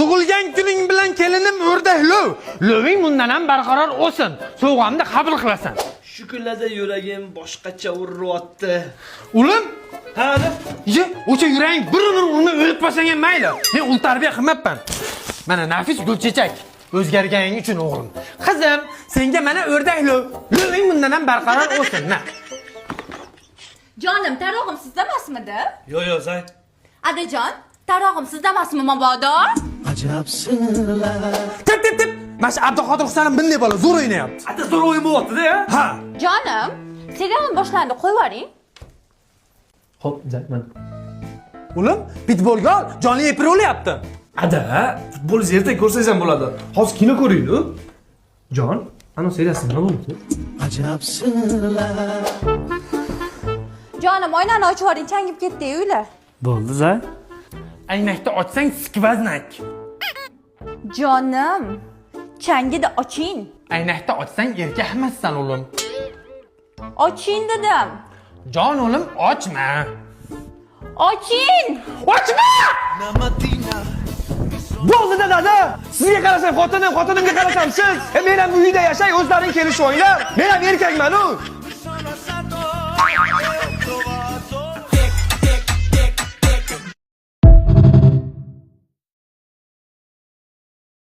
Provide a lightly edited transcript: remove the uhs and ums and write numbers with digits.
Tug'ilgan kuning bilan kelinim o'rdaklu. Loving bundan ham barqaror o'sin. Sovg'amni qabul qilasan. Shu kunlarda yuragim boshqacha uryapti. Ulim, Ha, ye, o'sha yurang bir-birini urmay o'lib qolsang ham mayli. Men ul tarbiya qilmabman. Mana nafis gulchechak. O'zgarganing uchun o'g'lim. Qizim, senga mana o'rdaklu. Loving bundan ham barqaror o'sin. Na. Jonim, tarog'im sizda emasmidi? Yo, Zay. Adajon, tarog'im sizda emasmi mabodo? Tip. Mana shu Abduqodir Husanim bunday bola zo'r o'ynayapti. Ata zo'r o'yin bo'lyapti-da, ya. Ha. Jonim, serialni boshlandi, qo'yib yuboring. Xo'p, Zay, mana. Ulim, pitbolga ol, jonli epir o'lyapti. Ada, futbol erta ko'rsangiz ham bo'ladi. Hozir kino ko'ring-ku. Jon, ana seriyasi nima bo'ldi? Jonim, oynani ochib yuboring, changib ketdi uylar. Bo'ldi, Zay. Aynakni ochsang skvaznak. Jonim, changida oching. Aynakni ochsang erkak emassan o'g'lim. Oching dedim. Jon o'g'lim, ochma. Oching! Ochma! Bo'ldi dada. Sizga qarasam xotinimga qarasam siz. Men ham uyda yashay, o'zlaring kelishib o'yinglar. Men ham erkakman-ku.